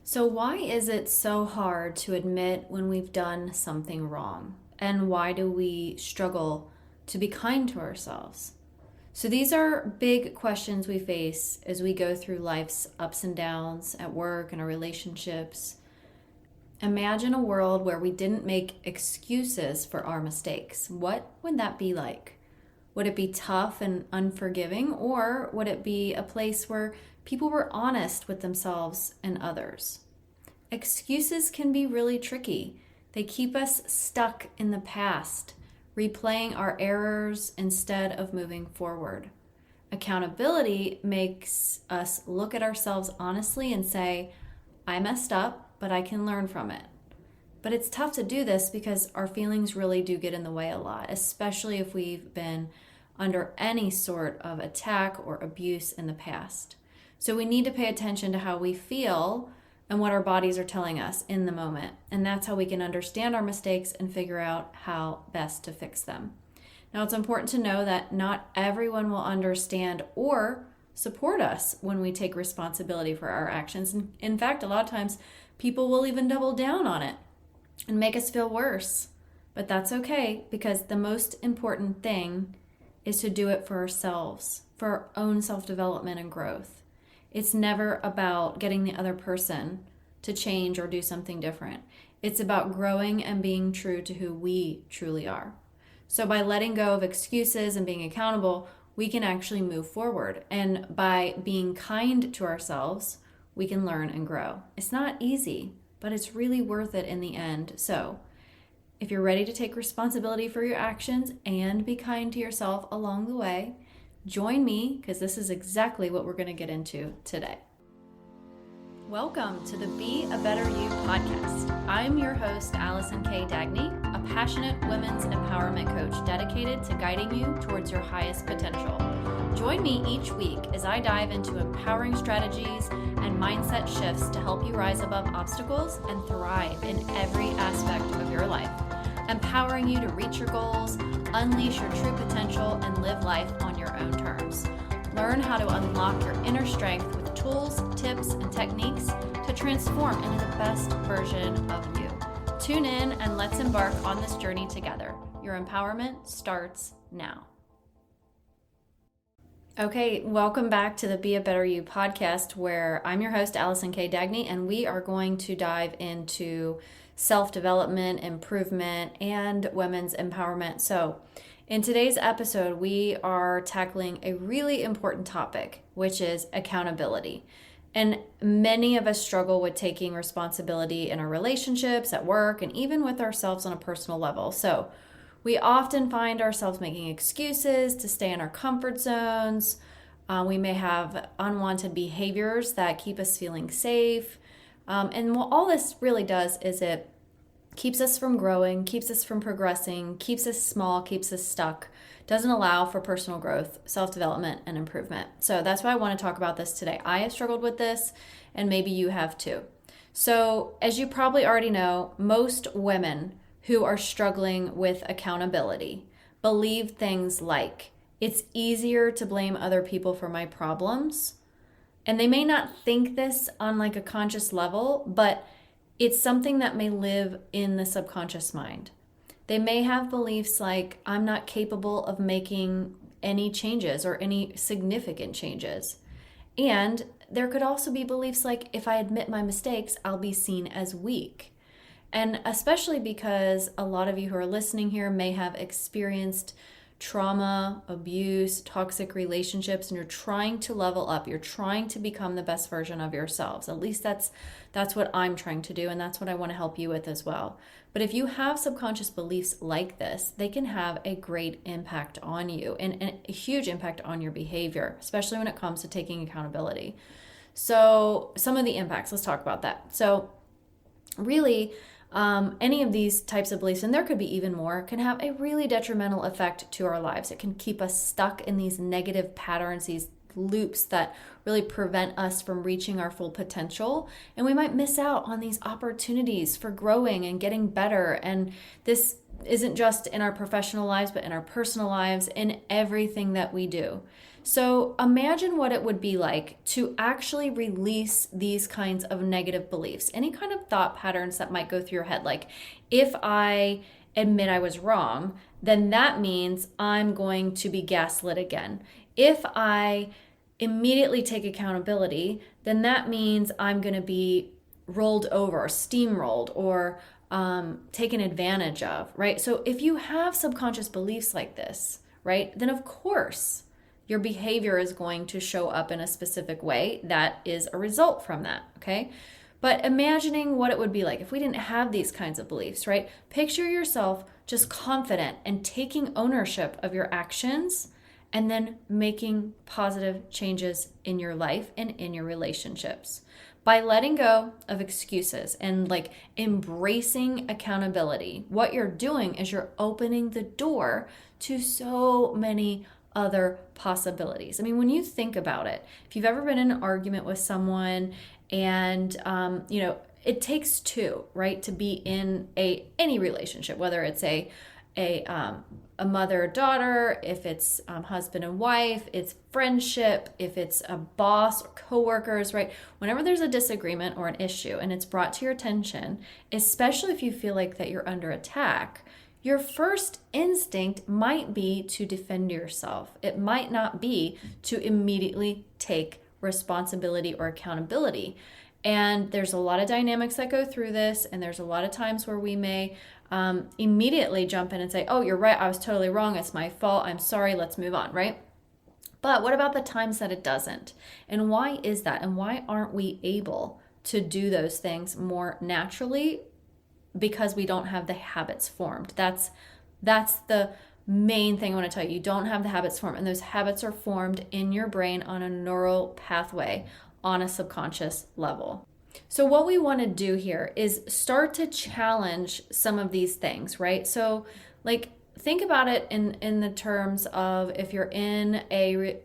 So, why is it so hard to admit when we've done something wrong? And why do we struggle to be kind to ourselves? So, these are big questions we face as we go through life's ups and downs at work and our relationships. Imagine a world where we didn't make excuses for our mistakes. What would that be like? Would it be tough and unforgiving, or would it be a place where people were honest with themselves and others? Excuses can be really tricky. They keep us stuck in the past, replaying our errors instead of moving forward. Accountability makes us look at ourselves honestly and say, I messed up, but I can learn from it. But it's tough to do this because our feelings really do get in the way a lot, especially if we've been under any sort of attack or abuse in the past. So we need to pay attention to how we feel and what our bodies are telling us in the moment. And that's how we can understand our mistakes and figure out how best to fix them. Now, it's important to know that not everyone will understand or support us when we take responsibility for our actions. And in fact, a lot of times people will even double down on it and make us feel worse. But that's okay, because the most important thing is to do it for ourselves, for our own self-development and growth. It's never about getting the other person to change or do something different. It's about growing and being true to who we truly are. So by letting go of excuses and being accountable, we can actually move forward. And by being kind to ourselves, we can learn and grow. It's not easy, but it's really worth it in the end. So if you're ready to take responsibility for your actions and be kind to yourself along the way, join me, because this is exactly what we're going to get into today. Welcome to the Be a Better You podcast. I'm your host, Allison K. Dagney, a passionate women's empowerment coach dedicated to guiding you towards your highest potential. Join me each week as I dive into empowering strategies and mindset shifts to help you rise above obstacles and thrive in every aspect of your life, empowering you to reach your goals, unleash your true potential, and live life on your own terms. Learn how to unlock your inner strength with tools, tips, and techniques to transform into the best version of you. Tune in and let's embark on this journey together. Your empowerment starts now. Okay, welcome back to the Be a Better You podcast, where I'm your host, Allison K. Dagney, and we are going to dive into self-development, improvement, and women's empowerment. So in today's episode, we are tackling a really important topic, which is accountability. And many of us struggle with taking responsibility in our relationships, at work, and even with ourselves on a personal level. So we often find ourselves making excuses to stay in our comfort zones. We may have unwanted behaviors that keep us feeling safe. And what all this really does is it keeps us from growing, keeps us from progressing, keeps us small, keeps us stuck, doesn't allow for personal growth, self-development, and improvement. So that's why I want to talk about this today. I have struggled with this, and maybe you have too. So as you probably already know, most women who are struggling with accountability believe things like, it's easier to blame other people for my problems. And they may not think this on like a conscious level, but it's something that may live in the subconscious mind. They may have beliefs like, I'm not capable of making any changes or any significant changes. And there could also be beliefs like, if I admit my mistakes, I'll be seen as weak. And especially because a lot of you who are listening here may have experienced trauma, abuse, toxic relationships, and you're trying to level up. You're trying to become the best version of yourselves. At least that's what I'm trying to do, and that's what I want to help you with as well. But if you have subconscious beliefs like this, they can have a great impact on you and a huge impact on your behavior, especially when it comes to taking accountability. So some of the impacts, let's talk about that. So really, any of these types of beliefs, and there could be even more, can have a really detrimental effect to our lives. It can keep us stuck in these negative patterns, these loops that really prevent us from reaching our full potential. And we might miss out on these opportunities for growing and getting better. And this isn't just in our professional lives, but in our personal lives, in everything that we do. So imagine what it would be like to actually release these kinds of negative beliefs, any kind of thought patterns that might go through your head. Like, if I admit I was wrong, then that means I'm going to be gaslit again. If I immediately take accountability, then that means I'm going to be rolled over, steamrolled, or taken advantage of, right? So if you have subconscious beliefs like this, right, then of course your behavior is going to show up in a specific way that is a result from that, okay? But imagining what it would be like if we didn't have these kinds of beliefs, right? Picture yourself just confident and taking ownership of your actions and then making positive changes in your life and in your relationships. By letting go of excuses and like embracing accountability, what you're doing is you're opening the door to so many other possibilities. I mean, when you think about it, if you've ever been in an argument with someone and, it takes two, right, to be in any relationship, whether it's a mother-daughter, if it's husband and wife, it's friendship, if it's a boss or coworkers, right? Whenever there's a disagreement or an issue and it's brought to your attention, especially if you feel like that you're under attack, your first instinct might be to defend yourself. It might not be to immediately take responsibility or accountability. And there's a lot of dynamics that go through this, and there's a lot of times where we may immediately jump in and say, oh, you're right, I was totally wrong, it's my fault, I'm sorry, let's move on, right? But what about the times that it doesn't? And why is that? And why aren't we able to do those things more naturally? Because we don't have the habits formed. That's the main thing I want to tell you. You don't have the habits formed, and those habits are formed in your brain on a neural pathway on a subconscious level. So what we want to do here is start to challenge some of these things, right? So like think about it in the terms of if you're in a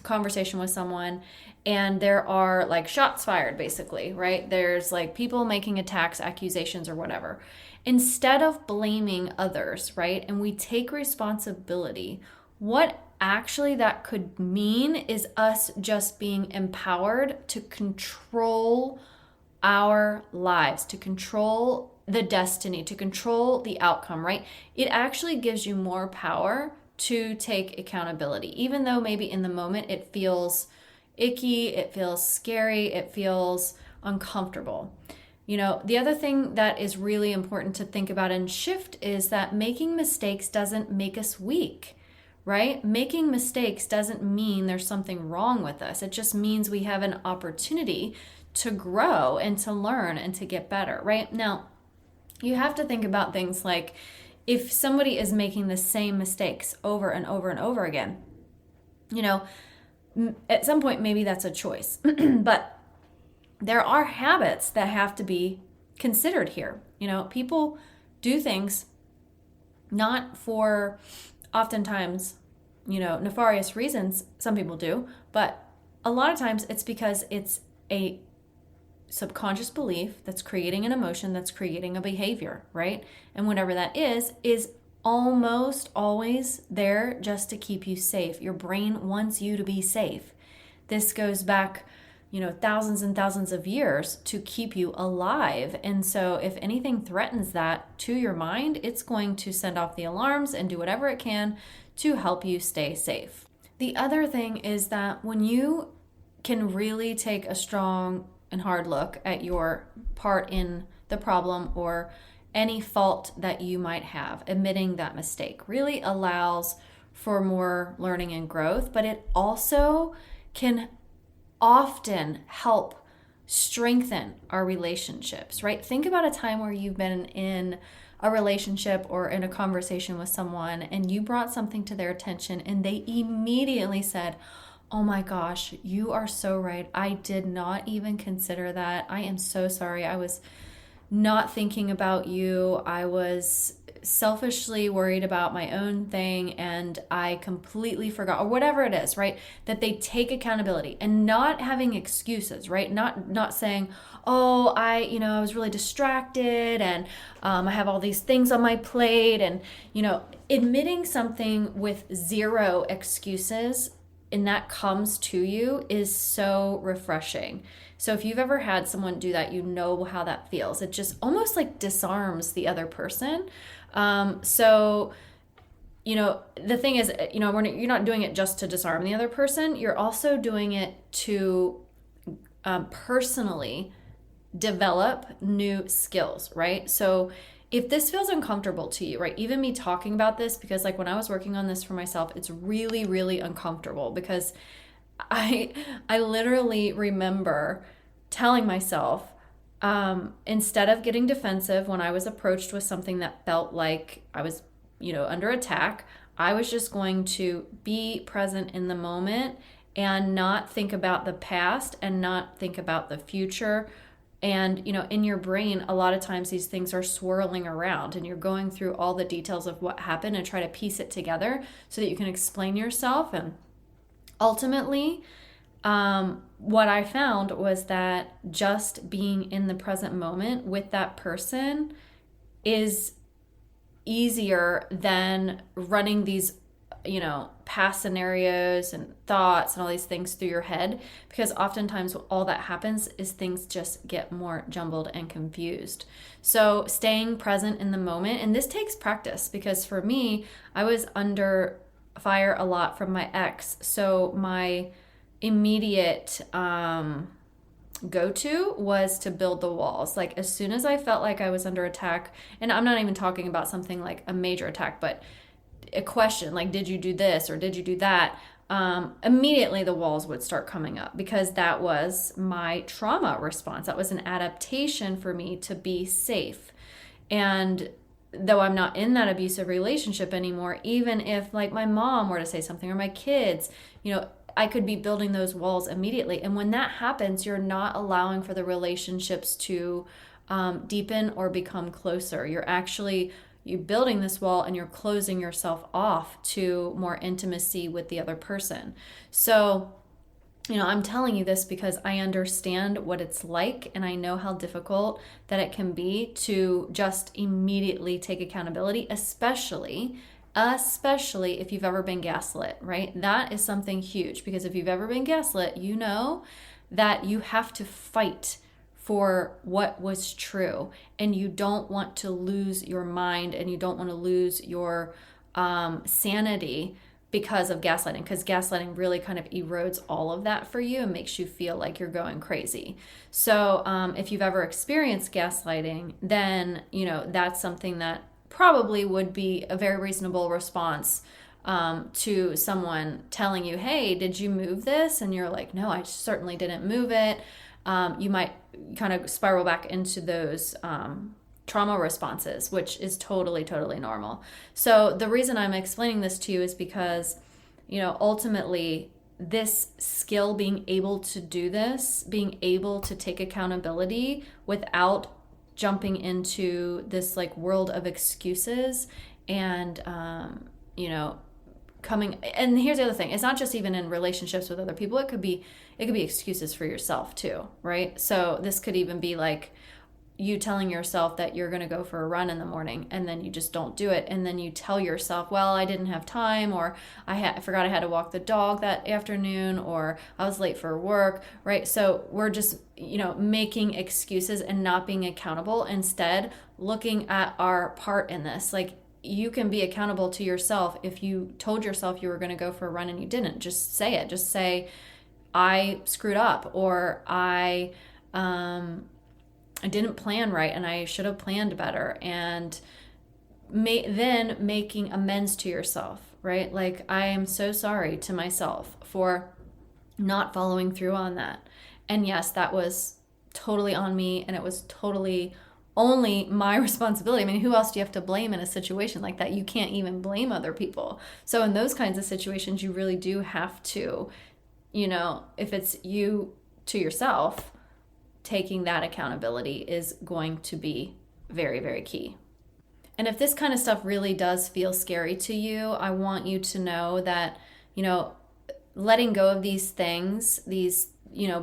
conversation with someone and there are like shots fired, basically, right? There's like people making attacks, accusations, or whatever. Instead of blaming others, right? And we take responsibility, what actually that could mean is us just being empowered to control our lives, to control the destiny, to control the outcome, right? It actually gives you more power to take accountability, even though maybe in the moment it feels icky, it feels scary, it feels uncomfortable. The other thing that is really important to think about and shift is that making mistakes doesn't make us weak. Right? Making mistakes doesn't mean there's something wrong with us. It just means we have an opportunity to grow and to learn and to get better, right? Now, you have to think about things like if somebody is making the same mistakes over and over and over again, at some point, maybe that's a choice. But there are habits that have to be considered here. People do things not for oftentimes, nefarious reasons. Some people do, but a lot of times it's because it's a subconscious belief that's creating an emotion, that's creating a behavior, right? And whatever that is almost always there just to keep you safe. Your brain wants you to be safe. This goes back, thousands and thousands of years to keep you alive. And so if anything threatens that to your mind, it's going to send off the alarms and do whatever it can to help you stay safe. The other thing is that when you can really take a strong and hard look at your part in the problem or any fault that you might have, admitting that mistake really allows for more learning and growth, but it also can often help strengthen our relationships, right? Think about a time where you've been in a relationship or in a conversation with someone and you brought something to their attention and they immediately said, oh my gosh, you are so right. I did not even consider that. I am so sorry. I was not thinking about you. I was selfishly worried about my own thing and I completely forgot, or whatever it is, right? That they take accountability and not having excuses, right? Not saying, oh, I was really distracted and I have all these things on my plate, and admitting something with zero excuses and that comes to you is so refreshing. So if you've ever had someone do that, you know how that feels. It just almost like disarms the other person. So the thing is, you're not doing it just to disarm the other person. You're also doing it to personally develop new skills, right? So if this feels uncomfortable to you, right, even me talking about this, because like when I was working on this for myself, it's really, really uncomfortable because I literally remember telling myself, instead of getting defensive when I was approached with something that felt like I was, under attack, I was just going to be present in the moment and not think about the past and not think about the future. And, in your brain, a lot of times these things are swirling around and you're going through all the details of what happened and try to piece it together so that you can explain yourself. And ultimately, what I found was that just being in the present moment with that person is easier than running these past scenarios and thoughts and all these things through your head, because oftentimes all that happens is things just get more jumbled and confused. So staying present in the moment, and this takes practice, because for me, I was under fire a lot from my ex. So my immediate go-to was to build the walls. Like as soon as I felt like I was under attack, and I'm not even talking about something like a major attack, but a question like, did you do this or did you do that? Immediately the walls would start coming up, because that was my trauma response. That was an adaptation for me to be safe. And though I'm not in that abusive relationship anymore, even if like my mom were to say something or my kids, I could be building those walls immediately. And when that happens, you're not allowing for the relationships to deepen or become closer. You're building this wall and you're closing yourself off to more intimacy with the other person. So, I'm telling you this because I understand what it's like, and I know how difficult that it can be to just immediately take accountability, especially if you've ever been gaslit, right? That is something huge, because if you've ever been gaslit, you know that you have to fight for what was true, and you don't want to lose your mind, and you don't want to lose your sanity because of gaslighting, because gaslighting really kind of erodes all of that for you and makes you feel like you're going crazy. So if you've ever experienced gaslighting, then that's something that probably would be a very reasonable response to someone telling you, hey, did you move this? And you're like, no, I certainly didn't move it. You might kind of spiral back into those trauma responses, which is totally, totally normal. So the reason I'm explaining this to you is because, ultimately, this skill, being able to do this, being able to take accountability without jumping into this like world of excuses and, and here's the other thing. It's not just even in relationships with other people. It could be excuses for yourself too, right? So this could even be like you telling yourself that you're going to go for a run in the morning, and then you just don't do it. And then you tell yourself, well, I didn't have time, or I forgot I had to walk the dog that afternoon, or I was late for work, right? So we're just, making excuses and not being accountable. Instead, looking at our part in this. Like, you can be accountable to yourself. If you told yourself you were going to go for a run and you didn't, just say it. Just say, I screwed up, or I didn't plan right and I should have planned better. And then making amends to yourself, right? Like, I am so sorry to myself for not following through on that. And yes, that was totally on me, and it was totally only my responsibility. I mean, who else do you have to blame in a situation like that? You can't even blame other people. So in those kinds of situations, you really do have to, if it's you to yourself, taking that accountability is going to be very, very key. And if this kind of stuff really does feel scary to you, I want you to know that, letting go of these things, these,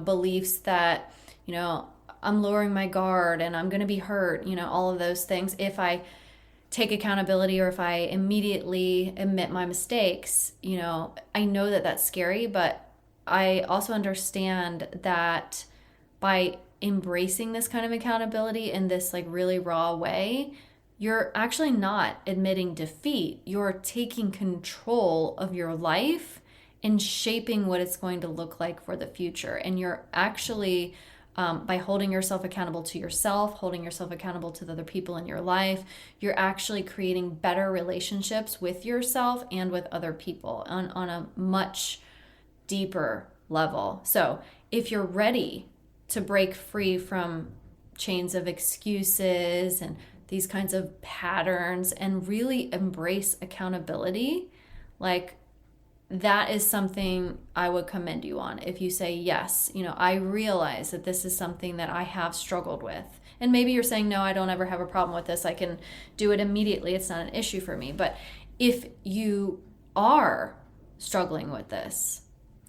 beliefs that, I'm lowering my guard and I'm going to be hurt, all of those things. If I take accountability or if I immediately admit my mistakes, I know that that's scary, but I also understand that by embracing this kind of accountability in this like really raw way, you're actually not admitting defeat. You're taking control of your life and shaping what it's going to look like for the future. And you're actually, by holding yourself accountable to yourself, holding yourself accountable to the other people in your life, you're actually creating better relationships with yourself and with other people on a much deeper level. So if you're ready to break free from chains of excuses and these kinds of patterns and really embrace accountability, like that is something I would commend you on. If you say, yes, I realize that this is something that I have struggled with. And maybe you're saying, no, I don't ever have a problem with this. I can do it immediately. It's not an issue for me. But if you are struggling with this,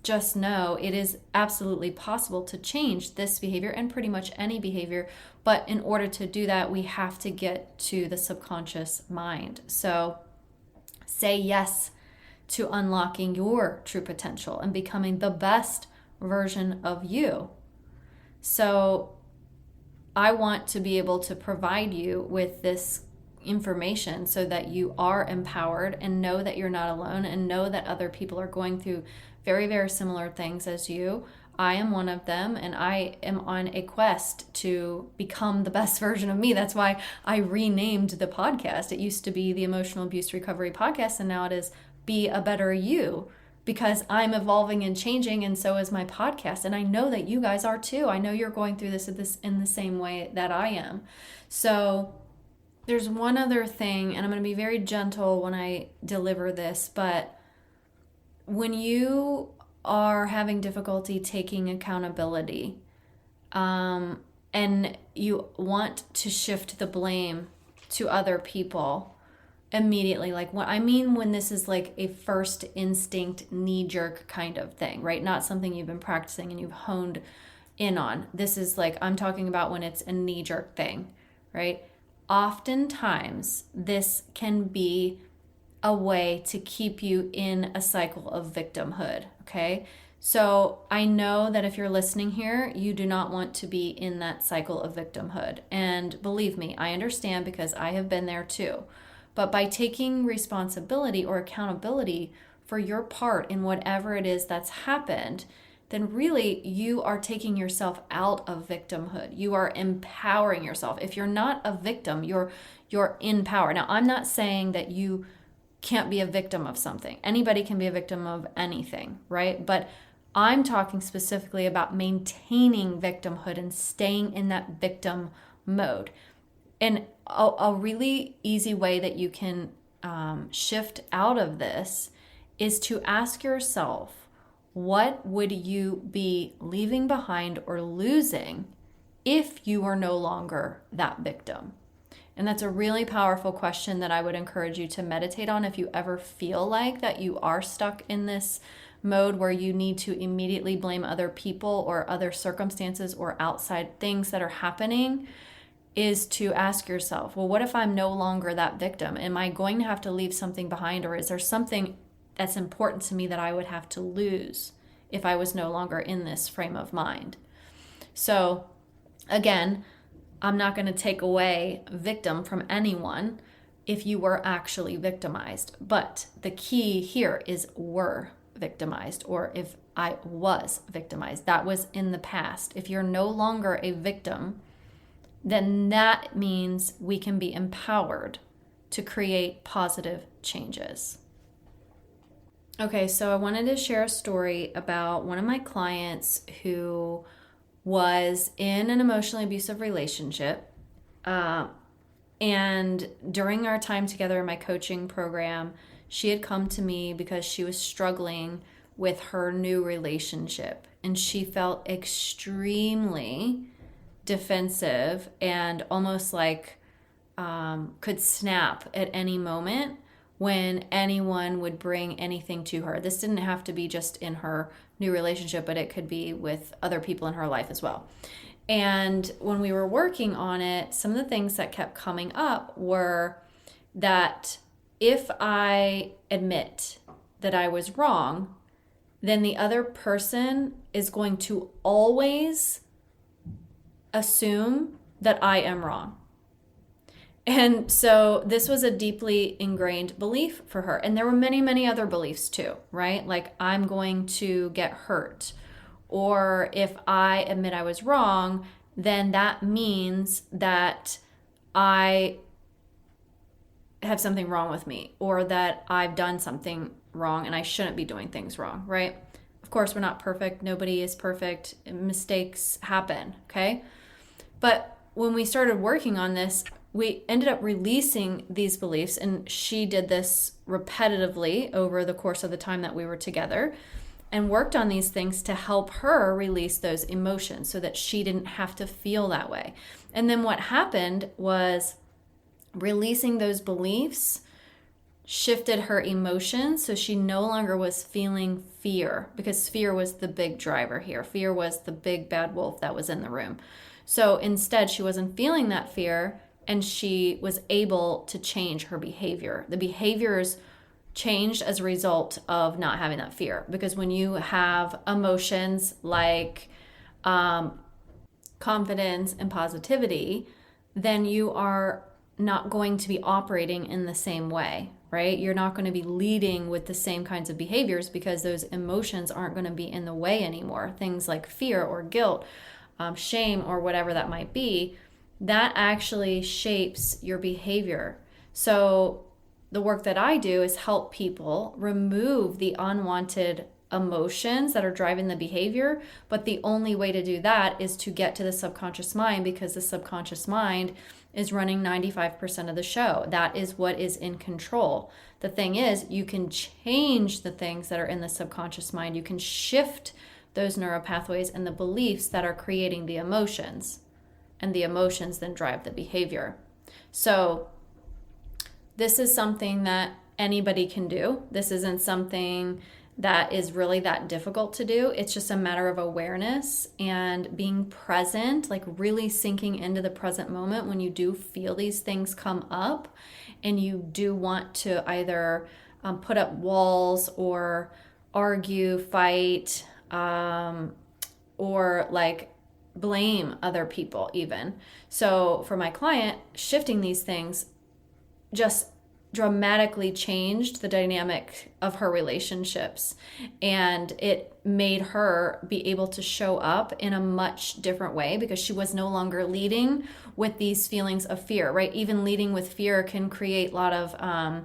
just know it is absolutely possible to change this behavior and pretty much any behavior. But in order to do that, we have to get to the subconscious mind. So say yes to unlocking your true potential and becoming the best version of you. So I want to be able to provide you with this information so that you are empowered and know that you're not alone and know that other people are going through very, very similar things as you. I am one of them, and I am on a quest to become the best version of me. That's why I renamed the podcast. It used to be the Emotional Abuse Recovery Podcast, and now it is Be a Better You, because I'm evolving and changing, and so is my podcast. And I know that you guys are too. I know you're going through this in the same way that I am. So there's one other thing, and I'm going to be very gentle when I deliver this, but when you are having difficulty taking accountability, and you want to shift the blame to other people immediately, like what I mean when this is like a first instinct knee-jerk kind of thing, right? Not something you've been practicing and you've honed in on. This is like, I'm talking about when it's a knee-jerk thing, right? Oftentimes, this can be a way to keep you in a cycle of victimhood, okay? So I know that if you're listening here, you do not want to be in that cycle of victimhood. And believe me, I understand because I have been there too. But by taking responsibility or accountability for your part in whatever it is that's happened, then really you are taking yourself out of victimhood. You are empowering yourself. If you're not a victim, you're in power. Now, I'm not saying that you can't be a victim of something. Anybody can be a victim of anything, right? But I'm talking specifically about maintaining victimhood and staying in that victim mode. And a really easy way that you can shift out of this is to ask yourself, what would you be leaving behind or losing if you were no longer that victim? And that's a really powerful question that I would encourage you to meditate on if you ever feel like that you are stuck in this mode where you need to immediately blame other people or other circumstances or outside things that are happening, is to ask yourself, well, what if I'm no longer that victim? Am I going to have to leave something behind, or is there something that's important to me that I would have to lose if I was no longer in this frame of mind? So again, I'm not going to take away victim from anyone if you were actually victimized. But the key here is were victimized, or if I was victimized. That was in the past. If you're no longer a victim, then that means we can be empowered to create positive changes. Okay, so I wanted to share a story about one of my clients who was in an emotionally abusive relationship. And during our time together in my coaching program, she had come to me because she was struggling with her new relationship. And she felt extremely defensive and almost like could snap at any moment when anyone would bring anything to her. This didn't have to be just in her new relationship, but it could be with other people in her life as well. And when we were working on it, some of the things that kept coming up were that if I admit that I was wrong, then the other person is going to always assume that I am wrong. And so this was a deeply ingrained belief for her. And there were many, many other beliefs too, right? Like, I'm going to get hurt. Or if I admit I was wrong, then that means that I have something wrong with me, or that I've done something wrong and I shouldn't be doing things wrong, right? Of course, we're not perfect. Nobody is perfect. Mistakes happen, okay? But when we started working on this, we ended up releasing these beliefs, and she did this repetitively over the course of the time that we were together, and worked on these things to help her release those emotions so that she didn't have to feel that way. And then what happened was, releasing those beliefs shifted her emotions, so she no longer was feeling fear, because fear was the big driver here. Fear was the big bad wolf that was in the room. So instead, she wasn't feeling that fear, and she was able to change her behavior. The behaviors changed as a result of not having that fear, because when you have emotions like confidence and positivity, then you are not going to be operating in the same way, right? You're not going to be leading with the same kinds of behaviors, because those emotions aren't going to be in the way anymore. Things like fear or guilt, shame, or whatever that might be, that actually shapes your behavior. So the work that I do is help people remove the unwanted emotions that are driving the behavior. But the only way to do that is to get to the subconscious mind, because the subconscious mind is running 95% of the show. That is what is in control. The thing is, you can change the things that are in the subconscious mind. You can shift those neuropathways and the beliefs that are creating the emotions, and the emotions then drive the behavior. So this is something that anybody can do. This isn't something that is really that difficult to do. It's just a matter of awareness and being present, like really sinking into the present moment when you do feel these things come up, and you do want to either put up walls or argue, fight, or like blame other people even. So for my client, shifting these things just dramatically changed the dynamic of her relationships, and it made her be able to show up in a much different way, because she was no longer leading with these feelings of fear, right? Even leading with fear can create a lot of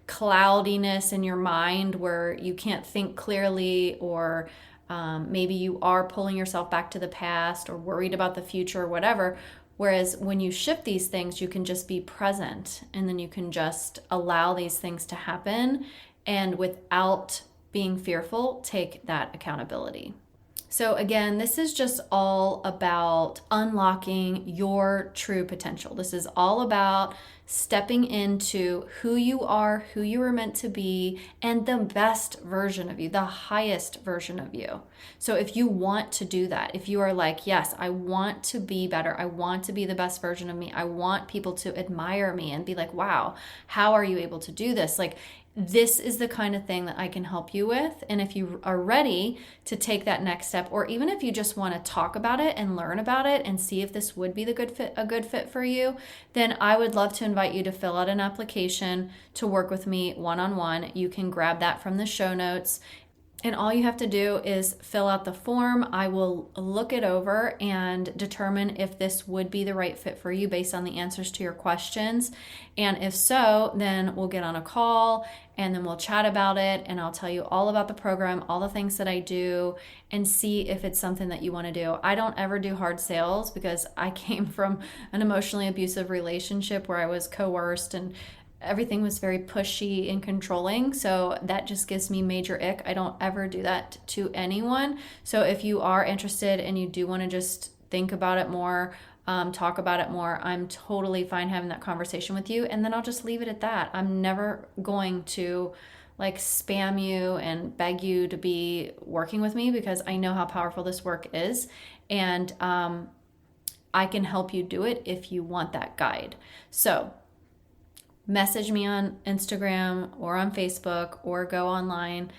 cloudiness in your mind where you can't think clearly, or maybe you are pulling yourself back to the past or worried about the future or whatever. Whereas when you shift these things, you can just be present, and then you can just allow these things to happen, and without being fearful, take that accountability. So again, this is just all about unlocking your true potential. This is all about stepping into who you are, who you were meant to be, and the best version of you, the highest version of you. So if you want to do that, if you are like, yes, I want to be better, I want to be the best version of me, I want people to admire me and be like, wow, how are you able to do this? Like, this is the kind of thing that I can help you with. And if you are ready to take that next step, or even if you just want to talk about it and learn about it and see if this would be a good fit for you, then I would love to invite you to fill out an application to work with me one-on-one. You can grab that from the show notes. And all you have to do is fill out the form. I will look it over and determine if this would be the right fit for you based on the answers to your questions. And if so, then we'll get on a call, and then we'll chat about it, and I'll tell you all about the program, all the things that I do, and see if it's something that you want to do. I don't ever do hard sales, because I came from an emotionally abusive relationship where I was coerced and everything was very pushy and controlling. So that just gives me major ick. I don't ever do that to anyone. So if you are interested and you do want to just think about it more, talk about it more, I'm totally fine having that conversation with you. And then I'll just leave it at that. I'm never going to like spam you and beg you to be working with me, because I know how powerful this work is. And I can help you do it if you want that guide. So message me on Instagram or on Facebook, or go online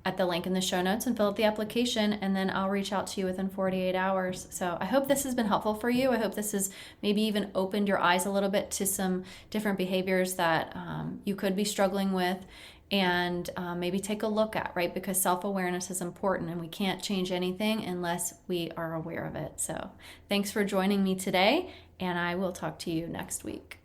at the link in the show notes and fill out the application, and then I'll reach out to you within 48 hours. So I hope this has been helpful for you. I hope this has maybe even opened your eyes a little bit to some different behaviors that you could be struggling with, and maybe take a look at, right? Because self-awareness is important, and we can't change anything unless we are aware of it. So thanks for joining me today, and I will talk to you next week.